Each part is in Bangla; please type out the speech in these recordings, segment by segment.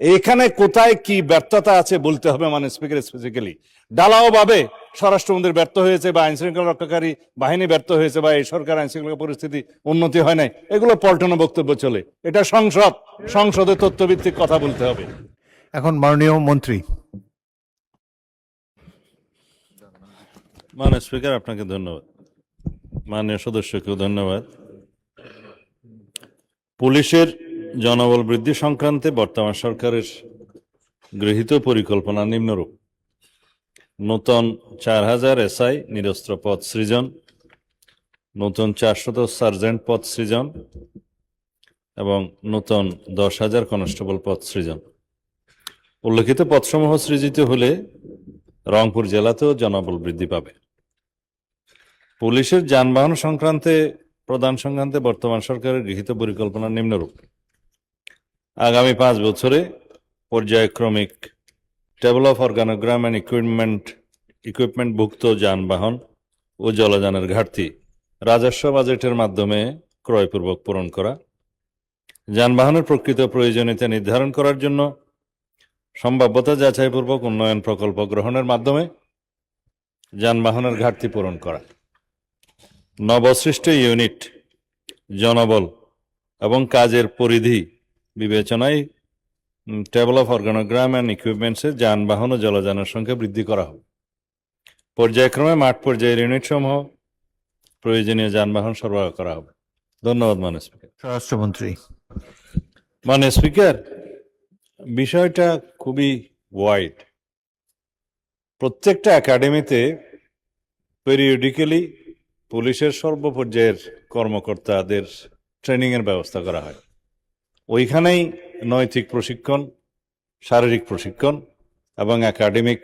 এখানে কোথায় কি ব্যর্থতা আছে বলতে হবে মাননীয় স্পিকার। স্পেসিফিক্যালি ঢালাও ভাবে স্বরাষ্ট্রমন্ত্রী ব্যর্থ হয়েছে বা আইন শৃঙ্খলা রক্ষাকারী বাহিনী ব্যর্থ হয়েছে বা এই সরকার আইন শৃঙ্খলা পরিস্থিতি উন্নতি হয় নাই, এগুলো পল্টন বক্তব্য চলে। এটা সংসদে তথ্যভিত্তিক কথা বলতে হবে। এখন মাননীয় মন্ত্রী। মাননীয় স্পিকার, আপনাকে ধন্যবাদ। মাননীয় সদস্যকেও ধন্যবাদ। পুলিশের জনবল বৃদ্ধি সংক্রান্তে বর্তমান সরকারের গৃহীত পরিকল্পনা নিম্নরূপ: নতুন 4000 এসআই নিরস্ত্র পদ সৃজন, নতুন 400 সার্জেন্ট পদ সৃজন এবং নতুন 10,000 কনস্টেবল পদ সৃজন। উল্লেখিত পদসমূহ সৃজিত হলে রংপুর জেলাতেও জনবল বৃদ্ধি পাবে। পুলিশের যানবাহন প্রদান সংক্রান্তে বর্তমান সরকারের গৃহীত পরিকল্পনা নিম্নরূপ: আগামী 5 বছরে পর্যায়ক্রমিক টেবল অফ অর্গানোগ্রাম অ্যান্ড ইকুইপমেন্টভুক্ত যানবাহন ও জলযানের ঘাটতি রাজস্ব বাজেটের মাধ্যমে ক্রয়পূর্বক পূরণ করা, যানবাহনের প্রকৃত প্রয়োজনীয়তা নির্ধারণ করার জন্য সম্ভাব্যতা যাচাইপূর্বক উন্নয়ন প্রকল্প গ্রহণের মাধ্যমে যানবাহনের ঘাটতি পূরণ করা, নবসৃষ্ট ইউনিট জনবল এবং কাজের পরিধি বিবেচনায় টেবল অফ অর্গানোগ্রাম অ্যান্ড ইকুইপমেন্টসে যানবাহন ও জলযানের সংখ্যা বৃদ্ধি করা হবে। পর্যায়ক্রমে মাঠ পর্যায়ের ইউনিট সমূহ প্রয়োজনীয় যানবাহন সরবরাহ করা হবে। ধন্যবাদ মাননীয় স্পিকার। স্বরাষ্ট্রমন্ত্রী। মাননীয় স্পিকার, বিষয়টা খুবই ওয়াইড। প্রত্যেকটা একাডেমিতে পেরিয়ডিক্যালি পুলিশের সর্বপর্যায়ের কর্মকর্তাদের ট্রেনিংয়ের ব্যবস্থা করা হয়। ওইখানেই নৈতিক প্রশিক্ষণ, শারীরিক প্রশিক্ষণ এবং একাডেমিক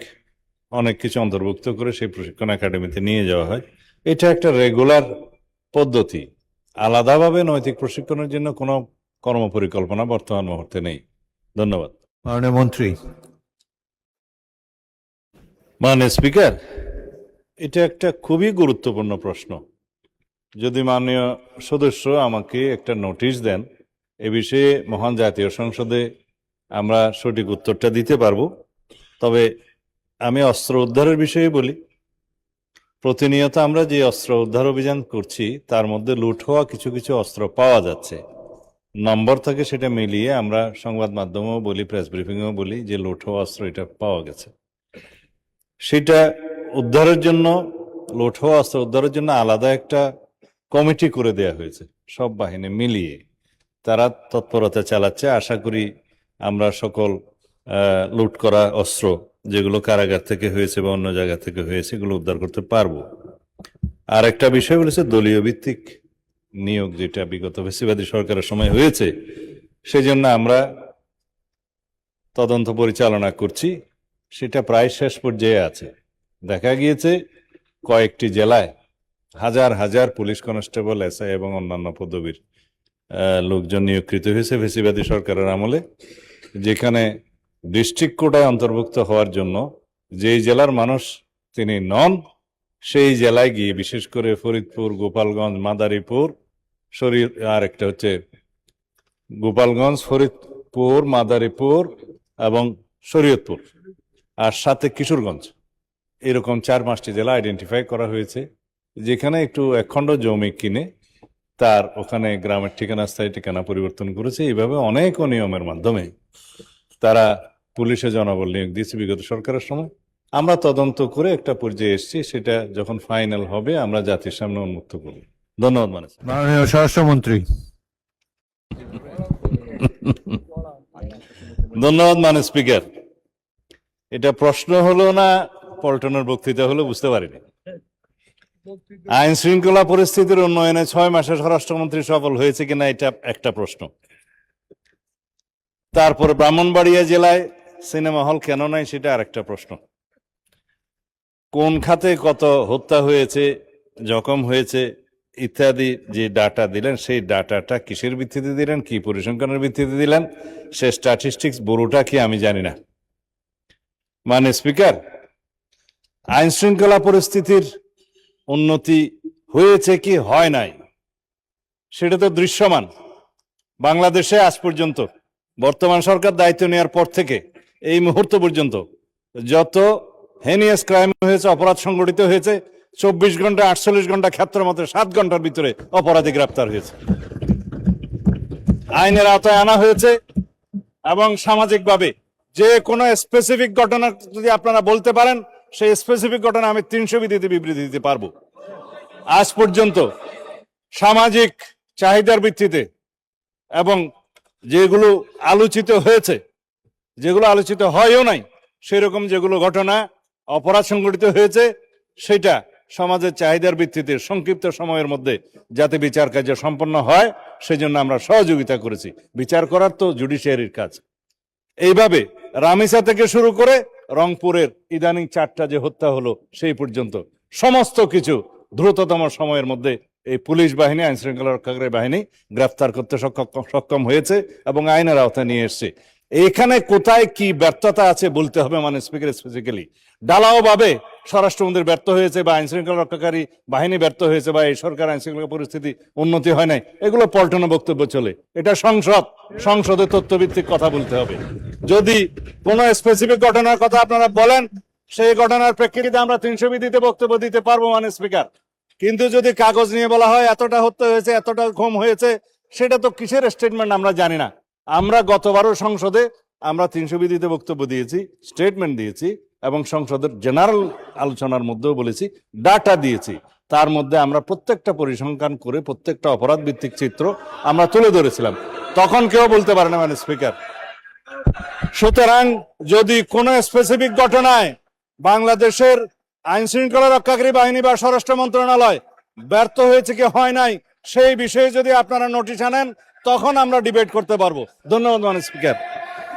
অনেক কিছু অন্তর্ভুক্ত করে সেই প্রশিক্ষণ একাডেমিতে নিয়ে যাওয়া হয়। এটা একটা রেগুলার পদ্ধতি। আলাদাভাবে নৈতিক প্রশিক্ষণের জন্য কোনো কর্মপরিকল্পনা বর্তমান মুহূর্তে নেই। ধন্যবাদ। মাননীয় মন্ত্রী। মাননীয় স্পিকার, এটা একটা খুবই গুরুত্বপূর্ণ প্রশ্ন। যদি মাননীয় সদস্য আমাকে একটা নোটিশ দেন, এ বিষয়ে মহান জাতীয় সংসদে আমরা সঠিক উত্তরটা দিতে পারবো। তবে আমি অস্ত্র উদ্ধারের বিষয়ে বলি। প্রতিনিয়ত আমরা যে অস্ত্র উদ্ধার অভিযান করছি তার মধ্যে লুট হওয়া কিছু কিছু অস্ত্র পাওয়া যাচ্ছে। নম্বর থেকে সেটা মিলিয়ে আমরা সংবাদ মাধ্যমেও বলি, প্রেস ব্রিফিংয়েও বলি যে লুট হওয়া অস্ত্র এটা পাওয়া গেছে। সেটা উদ্ধারের জন্য, লুট হওয়া অস্ত্র উদ্ধারের জন্য আলাদা একটা কমিটি করে দেয়া হয়েছে। সব বাহিনী মিলিয়ে তারা তৎপরতা চালাচ্ছে। আশা করি আমরা সকল লুট করা অস্ত্র যেগুলো কারাগার থেকে হয়েছে বা অন্য জায়গা থেকে হয়েছে এগুলো উদ্ধার করতে পারবো। আর একটা বিষয় বলেছে দলীয় ভিত্তিক নিয়োগ, যেটা বিগত ফ্যাসিবাদী সরকারের সময় হয়েছে, সেজন্য আমরা তদন্ত পরিচালনা করছি। সেটা প্রায় শেষ পর্যায়ে আছে। দেখা গিয়েছে কয়েকটি জেলায় হাজার হাজার পুলিশ কনস্টেবল, এসআই এবং অন্যান্য পদবীর লোকজন নিয়োগকৃত হয়েছে ফ্যাসিবাদী সরকারের আমলে, যেখানে ডিস্ট্রিক্ট কোটায় অন্তর্ভুক্ত হওয়ার জন্য যেই জেলার মানুষ তিনি নন, সেই জেলায় গিয়ে বিশেষ করে ফরিদপুর, গোপালগঞ্জ, মাদারীপুর, আর একটা হচ্ছে গোপালগঞ্জ, ফরিদপুর, মাদারীপুর এবং শরীয়তপুর, আর সাথে কিশোরগঞ্জ, এরকম 4-5টি জেলা আইডেন্টিফাই করা হয়েছে, যেখানে একটু একখণ্ড জমি কিনে তার ওখানে গ্রামের ঠিকানা, স্থায়ী ঠিকানা পরিবর্তন করেছে। এইভাবে অনেক অনিয়মের মাধ্যমে তারা পুলিশে জনবল নিয়োগ দিয়েছে বিগত সরকারের সময়। আমরা তদন্ত করে একটা পর্যায়ে এসেছি, সেটা যখন ফাইনাল হবে আমরা জাতির সামনে উন্মুক্ত করব। ধন্যবাদ মাননীয় স্বরাষ্ট্রমন্ত্রী। ধন্যবাদ মাননীয় স্পিকার। এটা প্রশ্ন হলো না পল্টনের বক্তৃতা হলো বুঝতে পারিনি। আইন শৃঙ্খলা পরিস্থিতির উন্নয়নে 6 মাসে স্বরাষ্ট্রমন্ত্রী সফল হয়েছে কিনা এটা একটা প্রশ্ন। তারপরে ব্রাহ্মণবাড়িয়া জেলায় সিনেমা হল কেন নাই সেটা আরেকটা প্রশ্ন। কোন খাতে কত হত্যা হয়েছে, জখম হয়েছে ইত্যাদি যে ডাটা দিলেন, সেই ডাটাটা কিসের ভিত্তিতে দিলেন, কি পরিসংখ্যানের ভিত্তিতে দিলেন, সে স্ট্যাটিস্টিক্স বড়টা কি আমি জানি না। মাননীয় স্পিকার, আইন শৃঙ্খলা পরিস্থিতির উন্নতি হয়েছে কি হয় নাই সেটা তো দৃশ্যমান। বাংলাদেশে আজ পর্যন্ত বর্তমান সরকার দায়িত্ব নেওয়ার পর থেকে এই মুহূর্ত পর্যন্ত যত হেনিয়াস ক্রাইম হয়েছে, অপরাধ সংগঠিত হয়েছে, 24 ঘন্টা 48 ঘন্টা ক্ষেত্র মতো 7 ঘন্টার ভিতরে অপরাধী গ্রেপ্তার হয়েছে, আইনের আওতায় আনা হয়েছে। এবং সামাজিকভাবে যে কোনো স্পেসিফিক ঘটনা যদি আপনারা বলতে পারেন, সেই স্পেসিফিক ঘটনা আমি 300 বিধিতে বিবৃতি দিতে পারবো। আজ পর্যন্ত সামাজিক চাহিদার ভিত্তিতে এবং যেগুলো আলোচিত হয়েছে, যেগুলো আলোচিত হয়ও নাই, সেরকম যেগুলো ঘটনা অপরাধ সংগঠিত হয়েছে, সেটা সমাজের চাহিদার ভিত্তিতে সংক্ষিপ্ত সময়ের মধ্যে যাতে বিচার কার্য সম্পন্ন হয়, সেজন্য আমরা সহযোগিতা করেছি। বিচার করার তো জুডিশিয়ারির কাজ। এইভাবে রামিসা থেকে শুরু করে রংপুরের ইদানিং 4টা যে হত্যা হলো সেই পর্যন্ত সমস্ত কিছু দ্রুততম সময়ের মধ্যে এই পুলিশ বাহিনী, আইন শৃঙ্খলা রক্ষাকারী বাহিনী গ্রেফতার করতে সক্ষম হয়েছে এবং আইনের আওতায় নিয়ে এসছে। এখানে কোথায় কি ব্যর্থতা আছে বলতে হবে, মানে স্পিকার স্পেসিফিক্যালি ঢালাও ভাবে স্বরাষ্ট্রমন্ত্রী ব্যর্থ হয়েছে বা আইন শৃঙ্খলা রক্ষাকারী বাহিনী ব্যর্থ হয়েছে বা এই সরকার আইন শৃঙ্খলা পরিস্থিতি উন্নতি হয় নাই, এগুলো পল্টনা বক্তব্য চলে। এটা সংসদে তথ্যভিত্তিক কথা বলতে হবে। যদি কোনো স্পেসিফিক ঘটনার কথা আপনারা বলেন, সেই ঘটনার প্রেক্ষিতে আমরা 300 বিধিতে বক্তব্য দিতে পারবো মানে স্পিকার। কিন্তু যদি কাগজ নিয়ে বলা হয় এতটা হত্যা হয়েছে, এতটা ঘুম হয়েছে, সেটা তো কিসের স্টেটমেন্ট আমরা জানি না। আমরা গতবারও সংসদে আমরা 300 বিধিতে বক্তব্য দিয়েছি, স্টেটমেন্ট দিয়েছি এবং সংসদের জেনারেল আলোচনার মধ্যেও বলেছি, ডাটা দিয়েছি। তার মধ্যে আমরা প্রত্যেকটা পরিসংখ্যান করে প্রত্যেকটা অপরাধ ভিত্তিক চিত্র আমরা তুলে ধরেছিলাম। তখন কেউ বলতে পারে না মানে স্পিকার। সুতরাং যদি কোনো স্পেসিফিক ঘটনায় বাংলাদেশের আইন শৃঙ্খলা রক্ষাকারী বাহিনী বা স্বরাষ্ট্র মন্ত্রণালয় ব্যর্থ হয়েছে কি হয় নাই, সেই বিষয়ে যদি আপনারা নোটিশ আনেন, তখন আমরা ডিবেট করতে পারবো। ধন্যবাদ মানে স্পিকার।